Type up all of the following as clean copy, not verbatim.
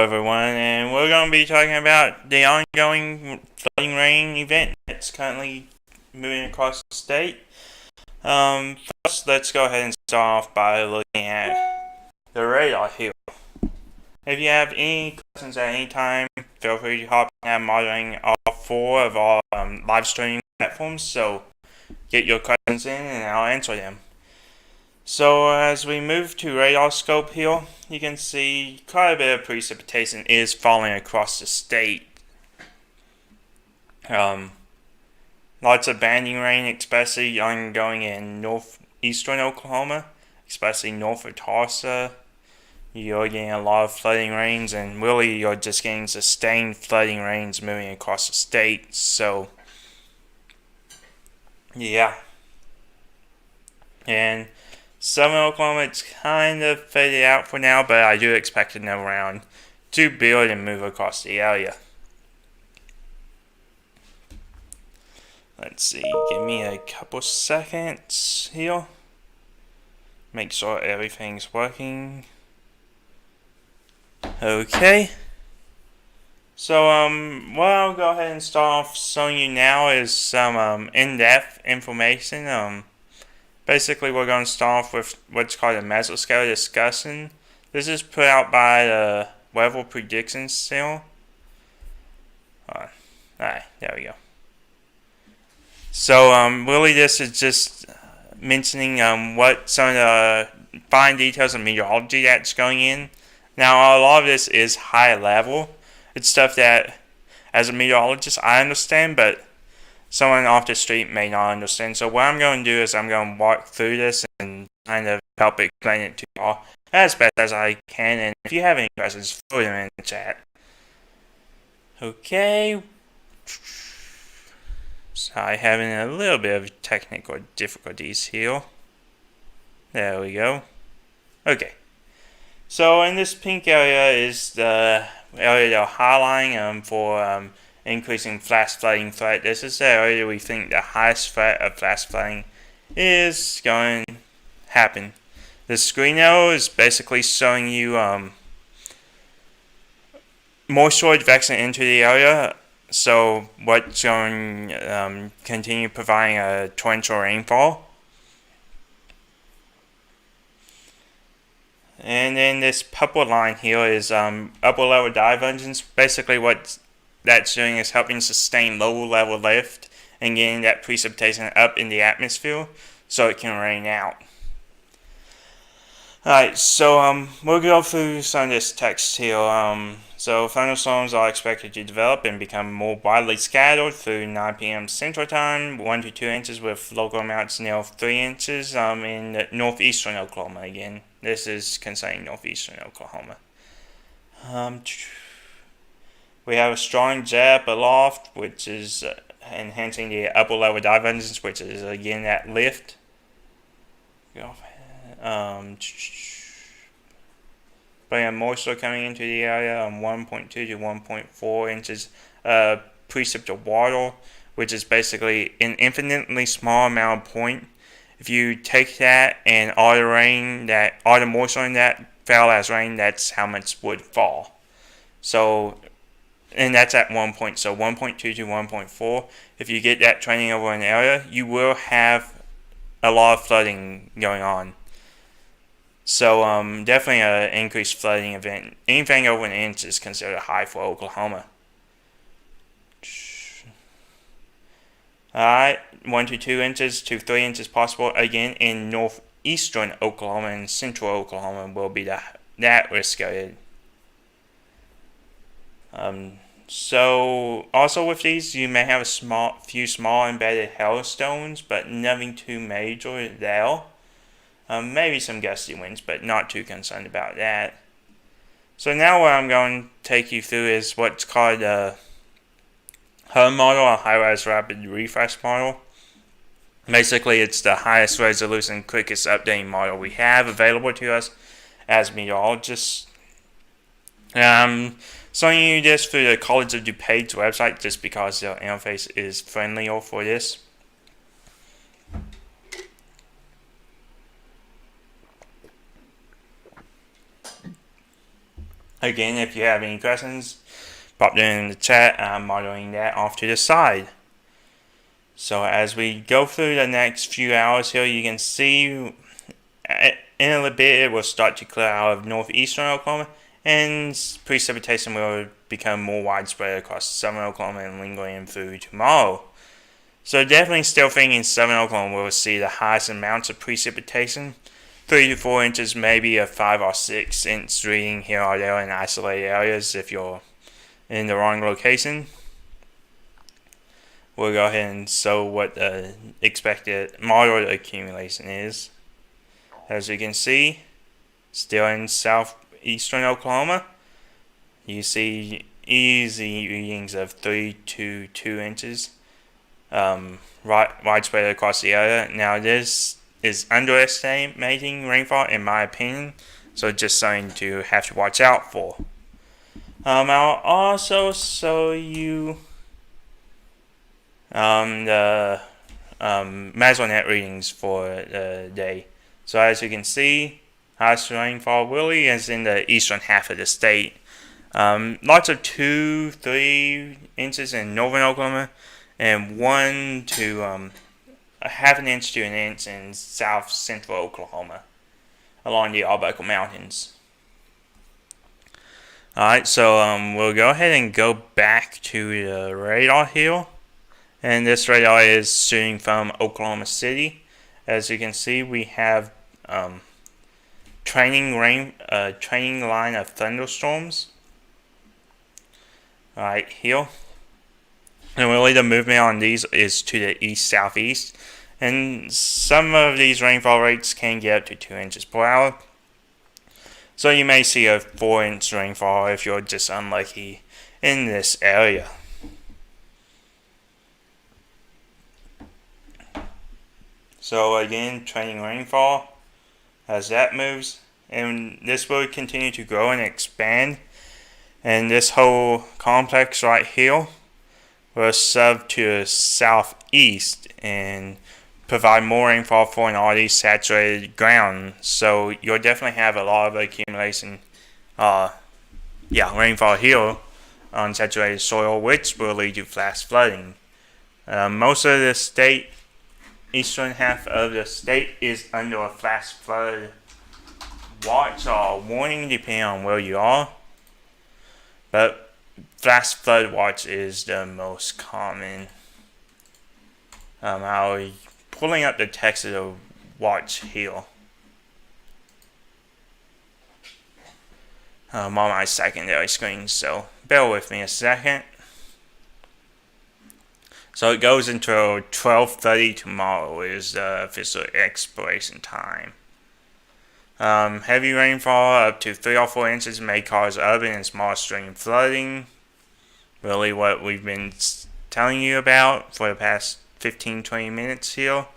everyone, and we're going to be talking about the ongoing flooding rain event that's currently moving across the state. First, let's go ahead and start off by looking at the radar here. If you have any questions at any time, feel free to hop in. I'm monitoring all four of our live streaming platforms, so get your questions in and I'll answer them. So as we move to radar scope here, you can see quite a bit of precipitation is falling across the state. Lots of banding rain, especially ongoing in northeastern Oklahoma, especially north of Tulsa. You're getting a lot of flooding rains, and really you're just getting sustained flooding rains moving across the state. So, yeah. And southern Oklahoma, it's kind of faded out for now, but I do expect another round to build and move across the area. Let's see, give me a couple seconds here. Make sure everything's working. Okay. So, what I'll go ahead and start off showing you now is some in-depth information. Basically, we're going to start off with what's called a mesoscale discussion. This is put out by the Weather Prediction Cell. Alright, there we go. So, really this is just mentioning what some of the fine details of meteorology that's going in. Now, a lot of this is high level. It's stuff that, as a meteorologist, I understand, but someone off the street may not understand. So what I'm going to do is I'm going to walk through this and kind of help explain it to you all as best as I can. And if you have any questions, throw them in the chat. Okay. Sorry, having a little bit of technical difficulties here. There we go. Okay. So in this pink area is the area they're highlighting for increasing flash flooding threat. This is the area we think the highest threat of flash flooding is going to happen. The screen arrow is basically showing you moisture advection into the area. So what's going to continue providing a torrential rainfall. And then this purple line here is upper level divergence. Basically what that's doing is helping sustain lower level lift and getting that precipitation up in the atmosphere so it can rain out. Alright, so we'll go through some of this text here. So thunderstorms are expected to develop and become more widely scattered through 9 p.m. Central Time, 1 to 2 inches with local amounts near 3 inches in northeastern Oklahoma again. This is concerning northeastern Oklahoma. We have a strong jet aloft, which is enhancing the upper level divergence, which is again that lift. But yeah, moisture coming into the area 1.2 to 1.4 inches precip of water, which is basically an infinitely small amount of point. If you take that and all the moisture in that fell as rain, that's how much would fall. So, and that's at 1 point. So 1.2 to 1.4. If you get that trending over an area, you will have a lot of flooding going on. So definitely an increased flooding event. Anything over an inch is considered high for Oklahoma. Alright, 1 to 2 inches to 3 inches possible again in northeastern Oklahoma and central Oklahoma will be that risk area. So also with these, you may have a few small embedded hailstones, but nothing too major there. Maybe some gusty winds, but not too concerned about that. So now what I'm going to take you through is what's called a HRRR model, a high-res rapid refresh model. Basically, it's the highest resolution, quickest updating model we have available to us as meteorologists. I'm showing you this through the College of DuPage website just because the interface is friendlier for this. Again, if you have any questions, pop them in the chat. I'm monitoring that off to the side. So as we go through the next few hours here, you can see in a little bit it will start to clear out of northeastern Oklahoma, and precipitation will become more widespread across southern Oklahoma and lingering through tomorrow. So definitely still thinking southern Oklahoma will see the highest amounts of precipitation. 3 to 4 inches, maybe a 5 or 6 inch reading here or there in isolated areas if you're in the wrong location. We'll go ahead and show what the expected moderate accumulation is. As you can see, still in southeastern Oklahoma, you see easy readings of 3 to 2 inches widespread across the area. Now this is underestimating rainfall in my opinion, so just something to have to watch out for. I'll also show you the Mesonet readings for the day. So as you can see, highest rainfall really is in the eastern half of the state. Lots of 2-3 inches in northern Oklahoma, and 1 to a half an inch to an inch in south central Oklahoma along the Arbuckle Mountains. Alright, so we'll go ahead and go back to the radar here. And this radar is shooting from Oklahoma City. As you can see, we have training line of thunderstorms right here. And really the movement on these is to the east-southeast. And some of these rainfall rates can get up to 2 inches per hour. So you may see a 4-inch rainfall if you're just unlucky in this area. So again, training rainfall as that moves, and this will continue to grow and expand. And this whole complex right here will serve to the southeast and provide more rainfall for an already saturated ground. So you'll definitely have a lot of accumulation, rainfall here on saturated soil, which will lead to flash flooding. Most of the state, eastern half of the state, is under a flash flood watch or warning depending on where you are. But flash flood watch is the most common. I'll be pulling up the text of the watch here. On my secondary screen, so bear with me a second. So it goes until 12:30 tomorrow is the official expiration time. Heavy rainfall up to 3 or 4 inches may cause urban and small stream flooding. Really what we've been telling you about for the past 15-20 minutes here.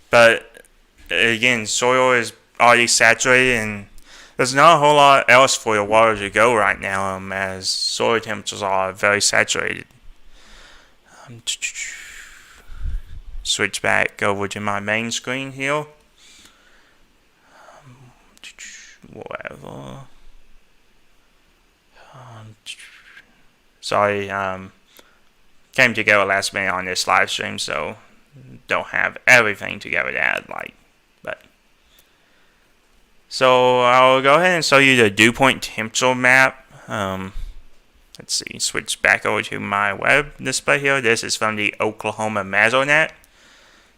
But again, soil is already saturated and there's not a whole lot else for the water to go right now, as soil temperatures are very saturated. Switch back over to my main screen here. Whatever. Sorry, came together last minute on this live stream, so don't have everything together to add but. So I'll go ahead and show you the dew point temperature map. Let's see, switch back over to my web display here. This is from the Oklahoma Mesonet.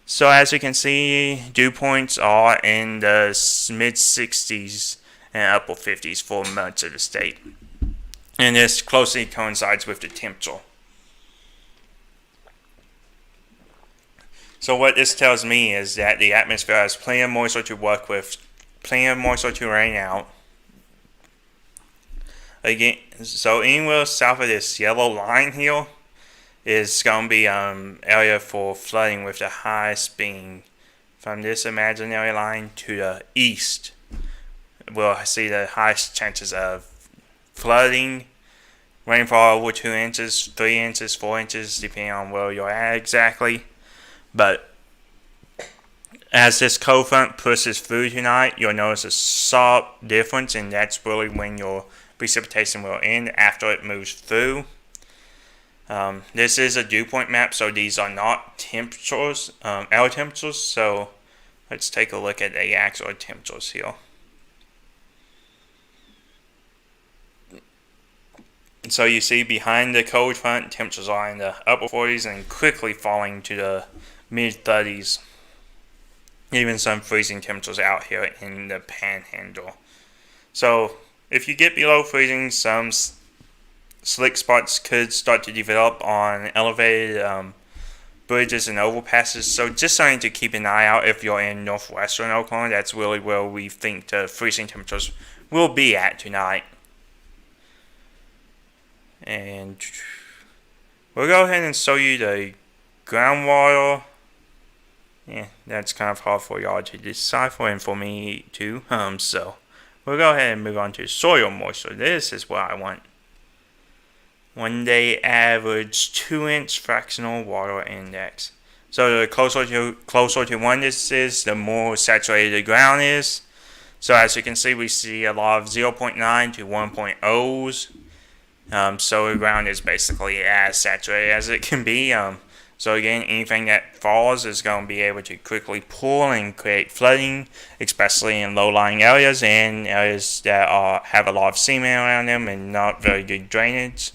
So as you can see, dew points are in the mid-60s and upper 50s for much of the state. And this closely coincides with the temperature. So what this tells me is that the atmosphere has plenty of moisture to work with, plenty of moisture to rain out. Again, so anywhere south of this yellow line here is going to be area for flooding, with the highest being from this imaginary line to the east. We'll see the highest chances of flooding, rainfall over 2 inches, 3 inches, 4 inches, depending on where you're at exactly. But as this cold front pushes through tonight, you'll notice a sharp difference, and that's really when your precipitation will end after it moves through. This is a dew point map, so these are not temperatures, air temperatures. So let's take a look at the actual temperatures here. So you see behind the cold front, temperatures are in the upper 40s and quickly falling to the mid 30s. Even some freezing temperatures out here in the Panhandle. So if you get below freezing, some slick spots could start to develop on elevated bridges and overpasses. So just something to keep an eye out if you're in northwestern Oklahoma. That's really where we think the freezing temperatures will be at tonight. And we'll go ahead and show you the groundwater. Yeah, that's kind of hard for y'all to decipher and for me too. So we'll go ahead and move on to soil moisture. This is what I want. 1 day average 2-inch fractional water index. So the closer to 1 this is, the more saturated the ground is. So as you can see, we see a lot of 0.9 to 1.0s. So the ground is basically as saturated as it can be. So again, anything that falls is going to be able to quickly pool and create flooding, especially in low-lying areas and areas that have a lot of cement around them and not very good drainage.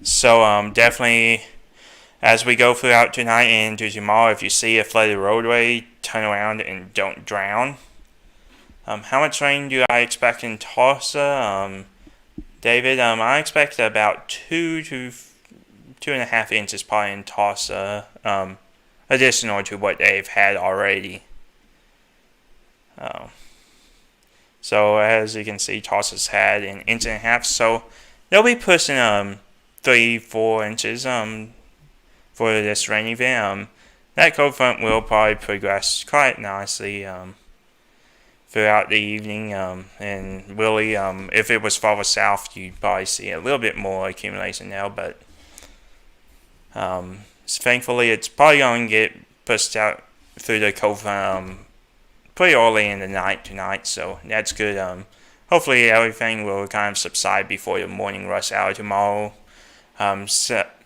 So definitely, as we go throughout tonight and into tomorrow, if you see a flooded roadway, turn around and don't drown. How much rain do I expect in Tulsa? David, I expect about 2 to 2.5 inches probably in Tulsa, additional to what they've had already. So as you can see, Tulsa's had 1.5 inches, so they'll be pushing 3-4 inches for this rain event. That cold front will probably progress quite nicely throughout the evening, and really, if it was farther south, you'd probably see a little bit more accumulation now, but thankfully it's probably going to get pushed out through the cold front pretty early in the night tonight, so that's good. Hopefully everything will kind of subside before the morning rush hour tomorrow.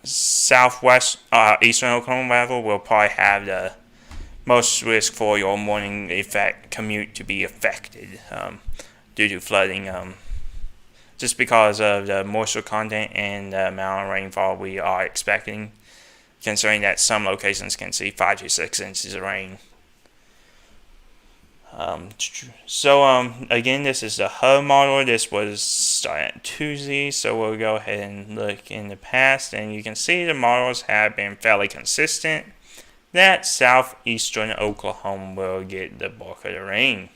Southwest, eastern Oklahoma rather, will probably have the most risk for your morning commute to be affected due to flooding, just because of the moisture content and the amount of rainfall we are expecting, considering that some locations can see 5 to 6 inches of rain. Again, this is the HUD model. This was started Tuesday, so we'll go ahead and look in the past, and you can see the models have been fairly consistent that southeastern Oklahoma will get the bulk of the rain.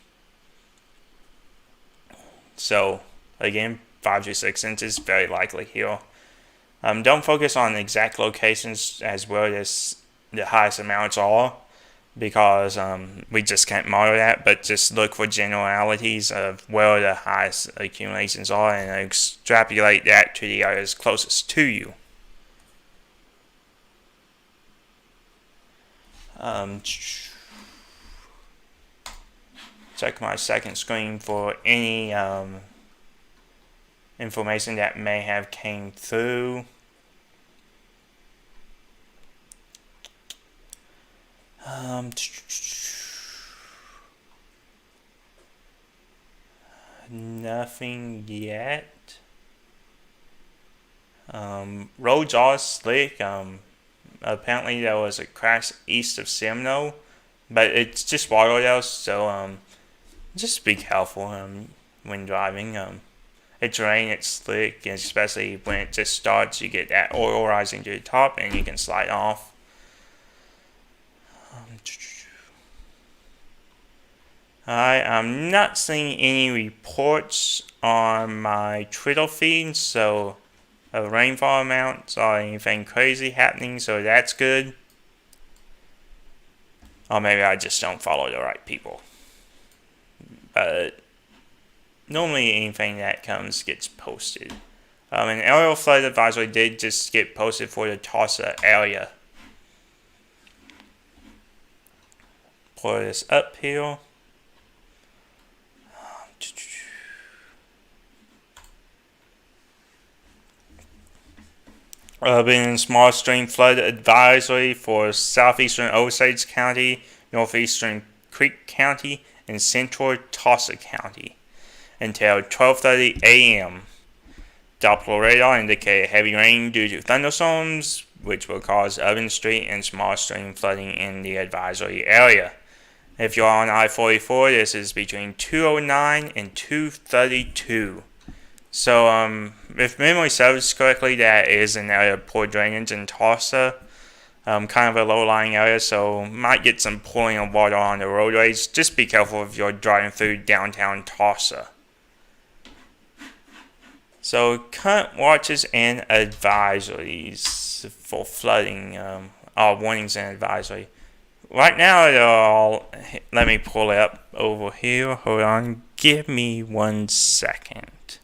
So again, 5 to 6 inches very likely here. Don't focus on exact locations as well as the highest amounts are, because we just can't model that, but just look for generalities of where the highest accumulations are and extrapolate that to the areas closest to you. Check my second screen for any information that may have came through. Nothing yet. Roads are slick. Apparently there was a crash east of Seminole, but it's just water though, so just be careful when driving. It's rain, it's slick, and especially when it just starts, you get that oil rising to the top and you can slide off. I'm not seeing any reports on my Twitter feed, so of rainfall amounts or anything crazy happening, so that's good. Or maybe I just don't follow the right people. But normally anything that comes gets posted. An aerial flood advisory did just get posted for the Tulsa area. Pull this up here. Urban and small stream flood advisory for southeastern Osage County, northeastern Creek County, and central Tulsa County until 12:30 a.m. Doppler radar indicated heavy rain due to thunderstorms, which will cause urban street and small stream flooding in the advisory area. If you're on I-44, this is between 209 and 232. So, if memory serves correctly, that is an area of poor drainage in Tulsa. Kind of a low-lying area, so might get some pooling of water on the roadways. Just be careful if you're driving through downtown Tulsa. So, current watches and advisories for flooding, warnings and advisory. Right now, they're all, let me pull it up over here. Hold on, give me 1 second.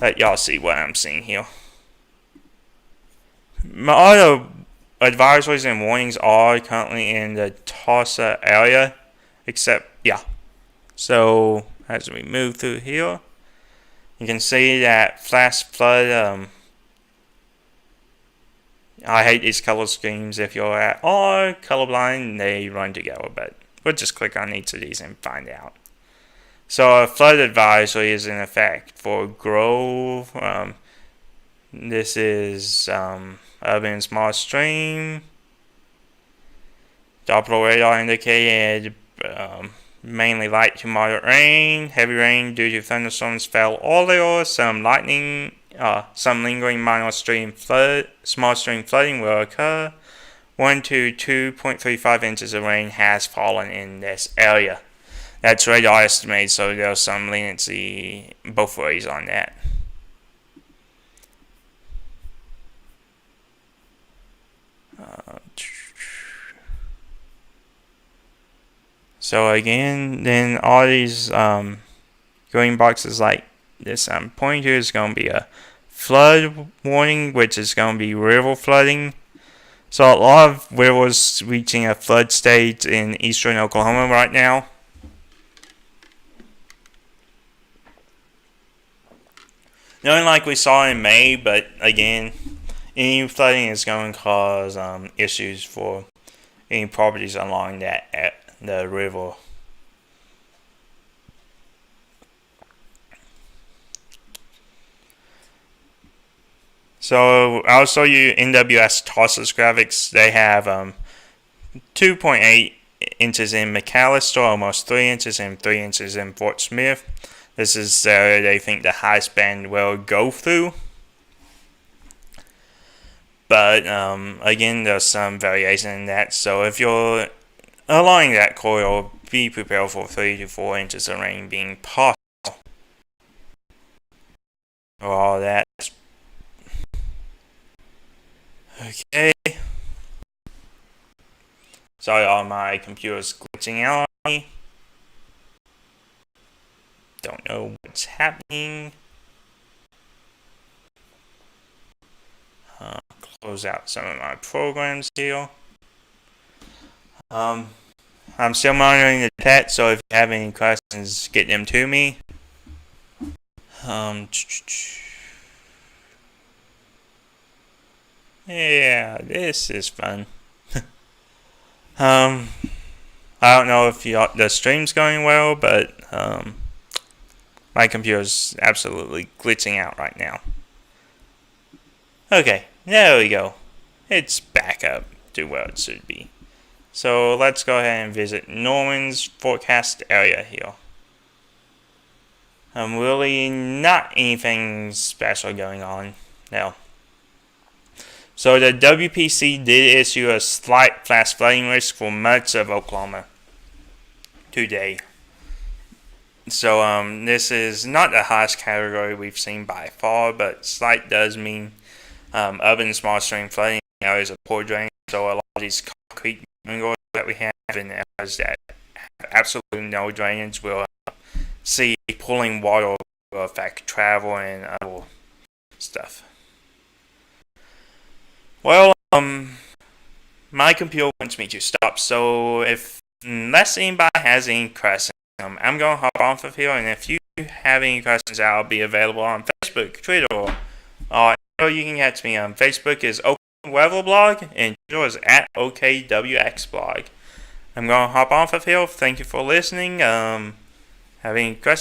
Let y'all see what I'm seeing here. All the advisories and warnings are currently in the Tulsa area, except, yeah. So, as we move through here, you can see that flash flood. I hate these color schemes. If you're at all colorblind, they run together, but we'll just click on each of these and find out. So a flood advisory is in effect for Grove. This is urban small stream. Doppler radar indicated mainly light to moderate rain. Heavy rain due to thunderstorms fell earlier. Some lightning, some lingering minor stream flood, small stream flooding will occur. 1 to 2.35 inches of rain has fallen in this area. That's radar estimated, so there's some leniency both ways on that. So again, then all these green boxes like this pointer is going to be a flood warning, which is going to be river flooding. So a lot of rivers reaching a flood stage in eastern Oklahoma right now. Nothing like we saw in May, but again, any flooding is going to cause issues for any properties along the river. So I'll show you NWS Tulsa's graphics. They have 2.8 inches in McAllister, almost 3 inches, and 3 inches in Fort Smith. This is they think the highest band will go through. But again, there's some variation in that. So if you're along that corridor, be prepared for 3 to 4 inches of rain being possible. Or all that. Okay. Sorry, all my computer's glitching out on me. Don't know what's happening. Close out some of my programs here. I'm still monitoring the chat, so if you have any questions, get them to me. Yeah, this is fun. I don't know if the stream's going well, but my computer's absolutely glitching out right now. Okay, there we go. It's back up to where it should be. So let's go ahead and visit Norman's forecast area here. Really not anything special going on now. So the WPC did issue a slight flash flooding risk for much of Oklahoma today. So this is not the highest category we've seen by far, but slight does mean urban small stream flooding areas of poor drainage. So a lot of these concrete angles that we have in areas that have absolutely no drainage will see pooling water will affect travel and other stuff. Well, my computer wants me to stop, so unless anybody has any questions, I'm going to hop off of here, and if you have any questions, I'll be available on Facebook, Twitter, you can catch me on Facebook is OpenWeatherBlog and Twitter is at OKWXblog. I'm going to hop off of here. Thank you for listening. Have any questions?